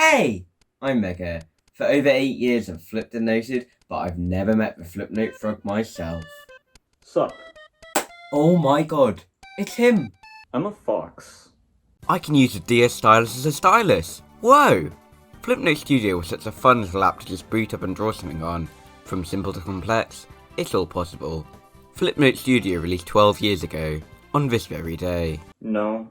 Hey! I'm Mega. For over 8 years I've flipped and noted, but I've never met the Flipnote frog myself. Sup? Oh my god, it's him! I'm a fox. I can use a DS stylus as a stylus! Whoa! Flipnote Studio was such a fun little app to just boot up and draw something on. From simple to complex, it's all possible. Flipnote Studio released 12 years ago, on this very day. No.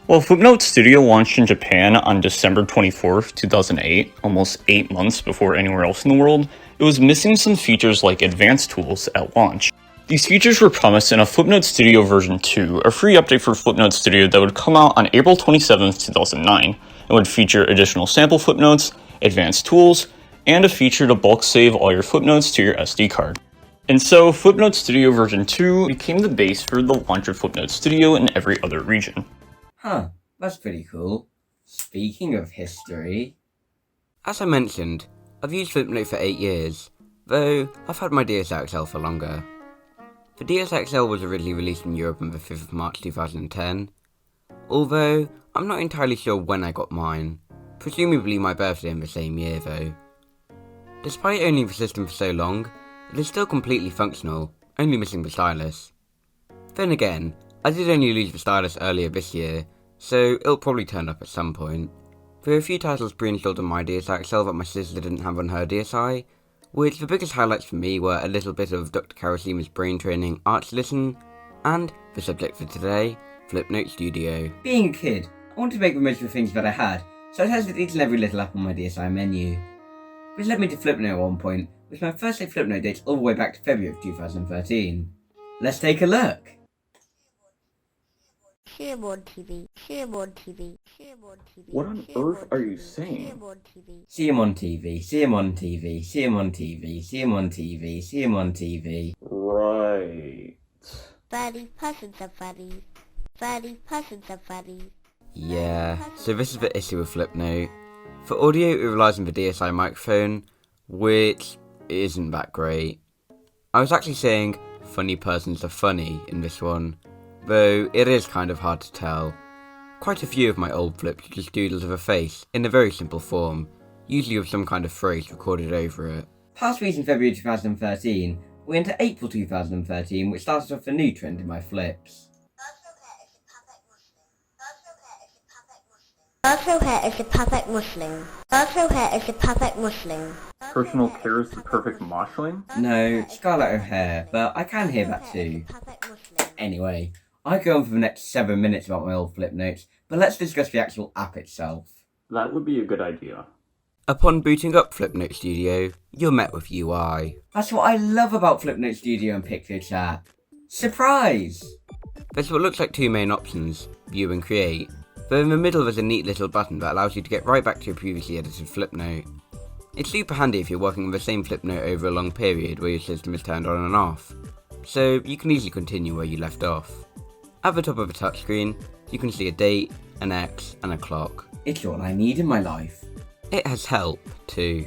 Well, Flipnote Studio launched in Japan on December 24th, 2008, almost 8 months before anywhere else in the world. It was missing some features like advanced tools at launch. These features were promised in a Flipnote Studio version 2, a free update for Flipnote Studio that would come out on April 27th, 2009, and would feature additional sample Flipnotes, advanced tools, and a feature to bulk save all your Flipnotes to your SD card. And so, Flipnote Studio version 2 became the base for the launch of Flipnote Studio in every other region. Huh, that's pretty cool. Speaking of history... As I mentioned, I've used Flipnote for 8 years, though I've had my DSXL for longer. The DSXL was originally released in Europe on the 5th of March 2010, although I'm not entirely sure when I got mine, presumably my birthday in the same year though. Despite owning the system for so long, it is still completely functional, only missing the stylus. Then again, I did only lose the stylus earlier this year, so it'll probably turn up at some point. There are a few titles pre-installed on my DSXL that my sister didn't have on her DSi, which the biggest highlights for me were a little bit of Dr. Karasima's brain training Arch Listen, and, the subject for today, Flipnote Studio. Being a kid, I wanted to make the most of the things that I had, so I tested each and every little app on my DSi menu. This led me to Flipnote at one point, with my first day Flipnote dates all the way back to February of 2013. Let's take a look! What on earth are you saying? See him on TV, see him on TV, see him on TV, see him on TV, see him on TV. Right. Yeah, so this is the issue with Flipnote. For audio, it relies on the DSi microphone, which isn't that great. I was actually saying funny persons are funny in this one, though it is kind of hard to tell. Quite a few of my old flips are just doodles of a face in a very simple form, usually with some kind of phrase recorded over it. Past weeks in February 2013, we're into April 2013, which started off a new trend in my flips. Personal hair is the perfect Muslim. Personal hair is the perfect Muslim. Personal care is the perfect moshling? No, Scarlett O'Hare, but I can hear that too. Anyway, I go on for the next 7 minutes about my old Flipnotes, but let's discuss the actual app itself. That would be a good idea. Upon booting up Flipnote Studio, you're met with UI. That's what I love about Flipnote Studio and PictoChat. Surprise! There's what looks like two main options, View and Create, though in the middle there's a neat little button that allows you to get right back to your previously edited Flipnote. It's super handy if you're working with the same Flipnote over a long period where your system is turned on and off, so you can easily continue where you left off. At the top of the touchscreen, you can see a date, an X, and a clock. It's all I need in my life. It has help, too.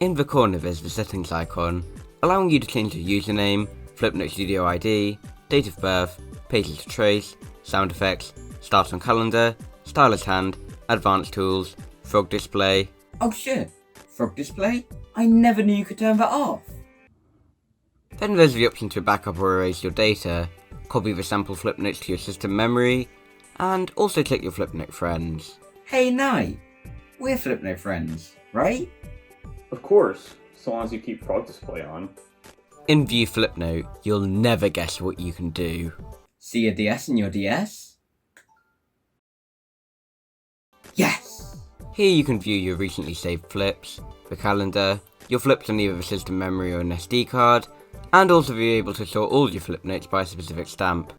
In the corner there's the settings icon, allowing you to change your username, Flipnote Studio ID, date of birth, pages to trace, sound effects, start on calendar, stylus hand, advanced tools, frog display. Oh shit, frog display? I never knew you could turn that off. Then there's the option to backup or erase your data, copy the sample Flipnotes to your system memory, and also click your Flipnote friends. Hey Knight, we're Flipnote friends, right? Of course, so long as you keep frog display on. In View Flipnote, you'll never guess what you can do. See a DS in your DS? Yes! Here you can view your recently saved flips, the calendar, your flips on either the system memory or an SD card, and also be able to sort all your Flipnotes by a specific stamp.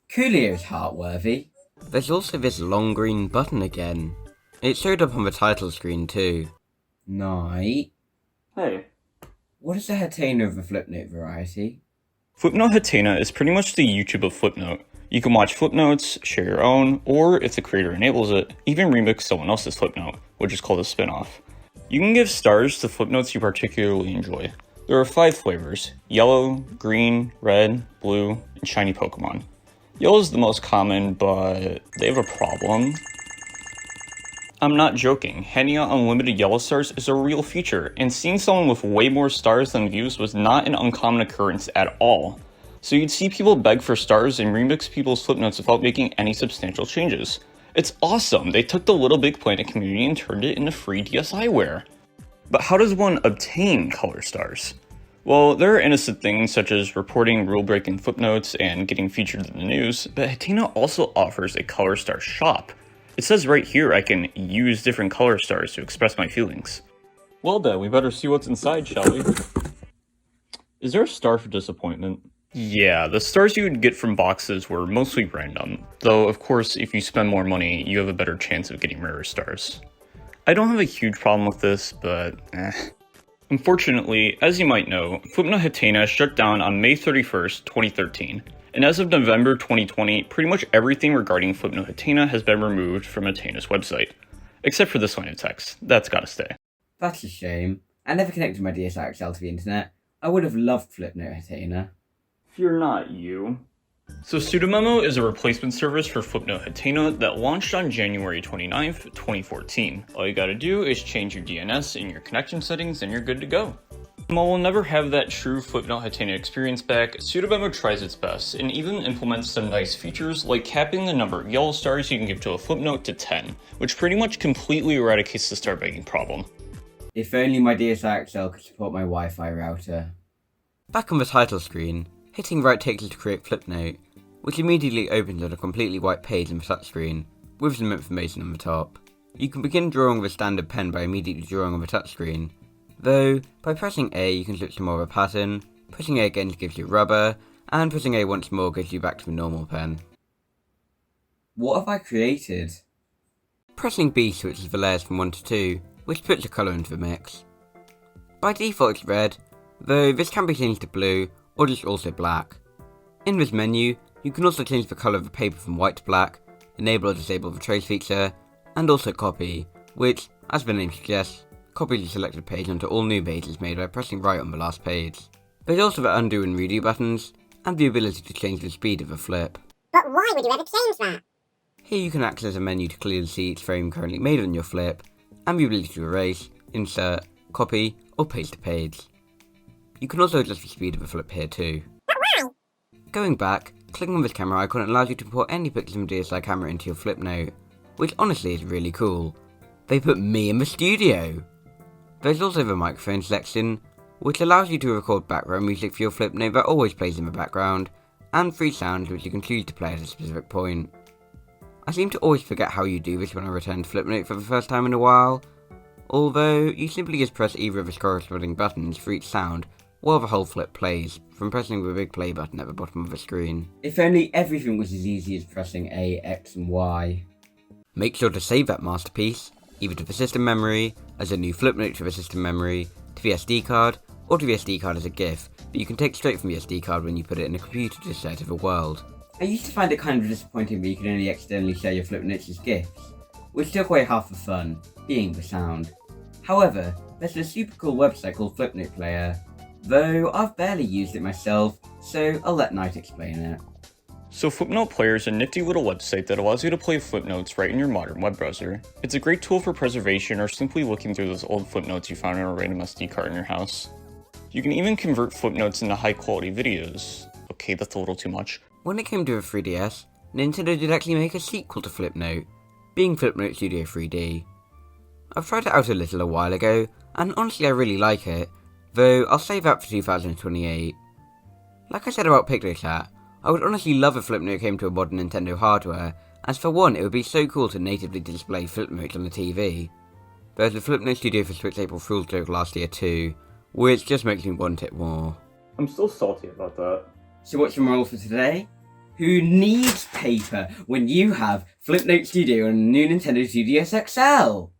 Coolio's heartworthy. There's also this long green button again. It showed up on the title screen too. Knight. Hey. What is the Hatena of the Flipnote variety? Flipnote Hatena is pretty much the YouTube of Flipnote. You can watch Flipnotes, share your own, or if the creator enables it, even remix someone else's Flipnote, which is called a spin-off. You can give stars to Flipnotes you particularly enjoy. There are 5 flavors: yellow, green, red, blue, and shiny Pokémon. Yellow is the most common, but they have a problem. I'm not joking, handing out unlimited yellow stars is a real feature, and seeing someone with way more stars than views was not an uncommon occurrence at all. So you'd see people beg for stars and remix people's Flipnotes without making any substantial changes. It's awesome, they took the Little Big Planet community and turned it into free DSiWare. But how does one obtain color stars? Well, there are innocent things such as reporting rule-breaking Flipnotes and getting featured in the news, but Hatena also offers a color star shop. It says right here I can use different color stars to express my feelings. Well then, we better see what's inside, shall we? Is there a star for disappointment? Yeah, the stars you would get from boxes were mostly random, though of course if you spend more money, you have a better chance of getting rarer stars. I don't have a huge problem with this, but Unfortunately, as you might know, Flipnote Hatena shut down on May 31st, 2013. And as of November 2020, pretty much everything regarding Flipnote Hatena has been removed from Hatena's website. Except for this line of text. That's gotta stay. That's a shame. I never connected my DSi XL to the internet. I would have loved Flipnote Hatena. You're not you. So Sudomemo is a replacement service for Flipnote Hatena that launched on January 29th, 2014. All you gotta do is change your DNS in your connection settings and you're good to go. While we'll never have that true Flipnote Hatena experience back, Sudomemo tries its best and even implements some nice features like capping the number of yellow stars you can give to a Flipnote to 10, which pretty much completely eradicates the star begging problem. If only my DSi XL could support my Wi-Fi router. Back on the title screen, hitting right takes you to create Flipnote, which immediately opens on a completely white page on the touchscreen, with some information on the top. You can begin drawing with a standard pen by immediately drawing on the touchscreen, though by pressing A you can switch to more of a pattern, pressing A again gives you rubber, and pressing A once more gives you back to the normal pen. What have I created? Pressing B switches the layers from 1 to 2, which puts a colour into the mix. By default it's red, though this can be changed to blue, or just also black. In this menu, you can also change the colour of the paper from white to black, enable or disable the trace feature, and also copy, which, as the name suggests, copies the selected page onto all new pages made by pressing right on the last page. There's also the undo and redo buttons, and the ability to change the speed of a flip. But why would you ever change that? Here you can access a menu to clearly see each frame currently made on your flip, and the ability to erase, insert, copy, or paste a page. You can also adjust the speed of a flip here too. But why? Going back, clicking on this camera icon allows you to import any pictures from DSi camera into your Flipnote, which honestly is really cool. They put me in the studio! There's also the microphone section, which allows you to record background music for your Flipnote that always plays in the background, and free sounds which you can choose to play at a specific point. I seem to always forget how you do this when I return to Flipnote for the first time in a while, although you simply just press either of the corresponding buttons for each sound while the whole flip plays, from pressing the big play button at the bottom of the screen. If only everything was as easy as pressing A, X and Y. Make sure to save that masterpiece, either to the system memory, as a new Flipnote to the system memory, to the SD card, or to the SD card as a GIF, that you can take straight from the SD card when you put it in a computer to share to the world. I used to find it kind of disappointing that you could only externally share your Flipnotes as GIFs, which took away half the fun, being the sound. However, there's a super cool website called Flipnote Player, though I've barely used it myself, so I'll let Knight explain it. So Flipnote Player is a nifty little website that allows you to play Flipnotes right in your modern web browser. It's a great tool for preservation or simply looking through those old Flipnotes you found in a random SD card in your house. You can even convert Flipnotes into high quality videos. Okay, that's a little too much. When it came to the 3DS, Nintendo did actually make a sequel to Flipnote, being Flipnote Studio 3D. I've tried it out a little a while ago, and honestly I really like it, though I'll save that for 2028. Like I said about PictoChat, I would honestly love if Flipnote came to a modern Nintendo hardware, as for one it would be so cool to natively display Flipnotes on the TV. There's the Flipnote Studio for Switch April Fool's joke last year too, which just makes me want it more. I'm still salty about that. So what's your moral for today? Who needs paper when you have Flipnote Studio and a new Nintendo 3DS XL?